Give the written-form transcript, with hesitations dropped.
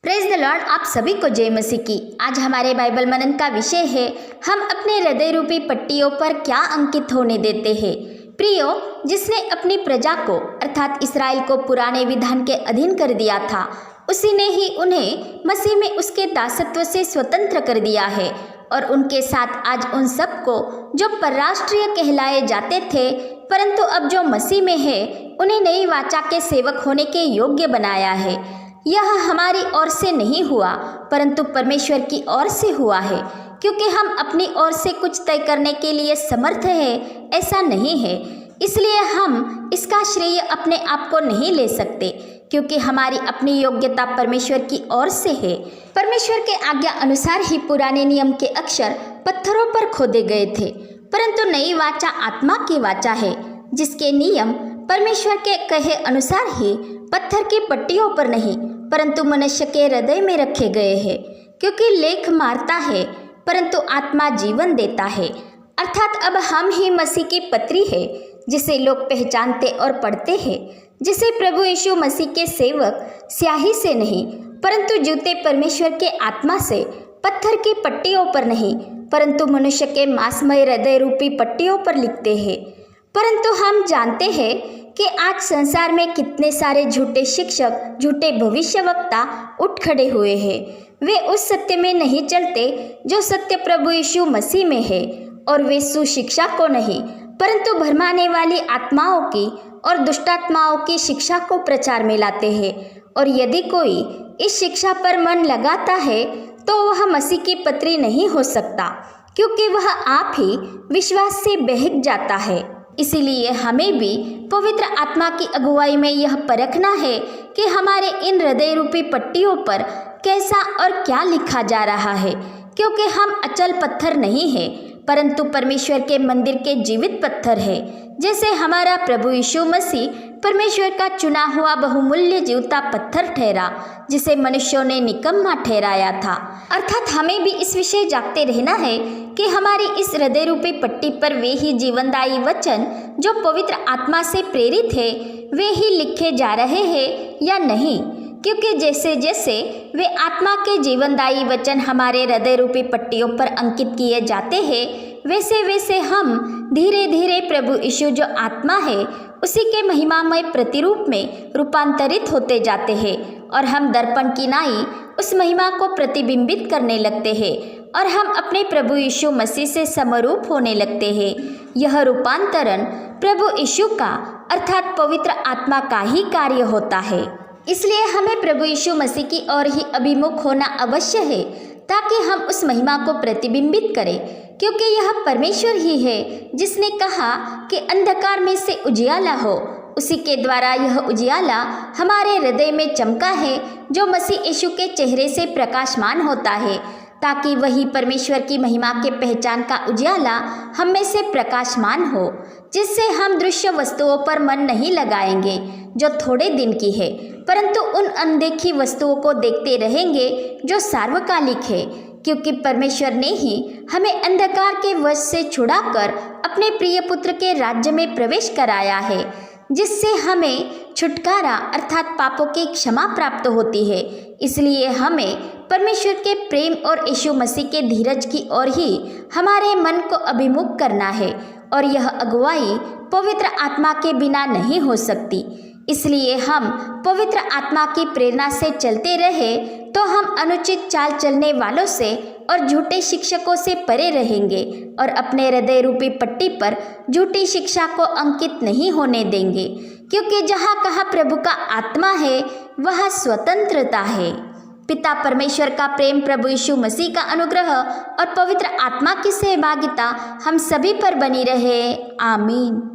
Praise the Lord. आप सभी को जय मसीह की। आज हमारे बाइबल मनन का विषय है, हम अपने हृदय रूपी पट्टियों पर क्या अंकित होने देते हैं। प्रियो, जिसने अपनी प्रजा को अर्थात इस्राएल को पुराने विधान के अधीन कर दिया था, उसी ने ही उन्हें मसीह में उसके दासत्व से स्वतंत्र कर दिया है। और उनके साथ आज उन सबको जो परराष्ट्रीय कहलाए जाते थे, परंतु अब जो मसीह में है, उन्हें नई वाचा के सेवक होने के योग्य बनाया है। यह हमारी ओर से नहीं हुआ, परंतु परमेश्वर की ओर से हुआ है। क्योंकि हम अपनी ओर से कुछ तय करने के लिए समर्थ है, ऐसा नहीं है। इसलिए हम इसका श्रेय अपने आप को नहीं ले सकते, क्योंकि हमारी अपनी योग्यता परमेश्वर की ओर से है। परमेश्वर के आज्ञा अनुसार ही पुराने नियम के अक्षर पत्थरों पर खोदे गए थे, परंतु नई वाचा आत्मा की वाचा है, जिसके नियम परमेश्वर के कहे अनुसार ही पत्थर की पट्टियों पर नहीं, परंतु मनुष्य के हृदय में रखे गए हैं। क्योंकि लेख मारता है, परंतु आत्मा जीवन देता है। अर्थात अब हम ही मसीह की पत्री है, जिसे लोग पहचानते और पढ़ते हैं, जिसे प्रभु यीशु मसीह के सेवक स्याही से नहीं, परंतु जूते परमेश्वर के आत्मा से पत्थर की पट्टियों पर नहीं, परंतु मनुष्य के मांसमय हृदय रूपी पट्टियों पर लिखते हैं। परंतु हम जानते हैं कि आज संसार में कितने सारे झूठे शिक्षक, झूठे भविष्यवक्ता उठ खड़े हुए हैं। वे उस सत्य में नहीं चलते जो सत्य प्रभु यीशु मसीह में है, और वे सुशिक्षा को नहीं, परंतु भरमाने वाली आत्माओं की और दुष्टात्माओं की शिक्षा को प्रचार में लाते हैं। और यदि कोई इस शिक्षा पर मन लगाता है, तो वह मसीह की पत्री नहीं हो सकता, क्योंकि वह आप ही विश्वास से बहक जाता है। इसीलिए हमें भी पवित्र आत्मा की अगुवाई में यह परखना है कि हमारे इन हृदय रूपी पट्टियों पर कैसा और क्या लिखा जा रहा है। क्योंकि हम अचल पत्थर नहीं है, परंतु परमेश्वर के मंदिर के जीवित पत्थर है। जैसे हमारा प्रभु यीशु मसीह परमेश्वर का चुना हुआ बहुमूल्य जीवता पत्थर ठहरा, जिसे मनुष्यों ने निकम्मा ठहराया था। अर्थात हमें भी इस विषय जागते रहना है कि हमारी इस हृदय रूपी पट्टी पर वे ही जीवनदायी वचन जो पवित्र आत्मा से प्रेरित है, वे ही लिखे जा रहे हैं या नहीं। क्योंकि जैसे जैसे वे आत्मा के जीवनदायी वचन हमारे हृदय रूपी पट्टियों पर अंकित किए जाते हैं, वैसे वैसे हम धीरे धीरे प्रभु यीशु जो आत्मा है, उसी के महिमामय प्रतिरूप में रूपांतरित होते जाते हैं। और हम दर्पण की नाई उस महिमा को प्रतिबिंबित करने लगते हैं, और हम अपने प्रभु यीशु मसीह से समरूप होने लगते हैं। यह रूपांतरण प्रभु यीशु का अर्थात पवित्र आत्मा का ही कार्य होता है। इसलिए हमें प्रभु यीशु मसीह की ओर ही अभिमुख होना अवश्य है, ताकि हम उस महिमा को प्रतिबिंबित करें। क्योंकि यह परमेश्वर ही है जिसने कहा कि अंधकार में से उजियाला हो। उसी के द्वारा यह उजियाला हमारे हृदय में चमका है, जो मसीह यीशु के चेहरे से प्रकाशमान होता है, ताकि वही परमेश्वर की महिमा के पहचान का उजियाला हम में से प्रकाशमान हो, जिससे हम दृश्य वस्तुओं पर मन नहीं लगाएंगे जो थोड़े दिन की है, परंतु उन अनदेखी वस्तुओं को देखते रहेंगे जो सार्वकालिक है। क्योंकि परमेश्वर ने ही हमें अंधकार के वश से छुड़ाकर अपने प्रिय पुत्र के राज्य में प्रवेश कराया है, जिससे हमें छुटकारा अर्थात पापों की क्षमा प्राप्त होती है। इसलिए हमें परमेश्वर के प्रेम और यीशु मसीह के धीरज की ओर ही हमारे मन को अभिमुख करना है, और यह अगुवाई पवित्र आत्मा के बिना नहीं हो सकती। इसलिए हम पवित्र आत्मा की प्रेरणा से चलते रहे, तो हम अनुचित चाल चलने वालों से और झूठे शिक्षकों से परे रहेंगे, और अपने हृदय रूपी पट्टी पर झूठी शिक्षा को अंकित नहीं होने देंगे। क्योंकि जहाँ कहाँ प्रभु का आत्मा है, वहाँ स्वतंत्रता है। पिता परमेश्वर का प्रेम, प्रभु यीशु मसीह का अनुग्रह और पवित्र आत्मा की सहभागिता हम सभी पर बनी रहे। आमीन।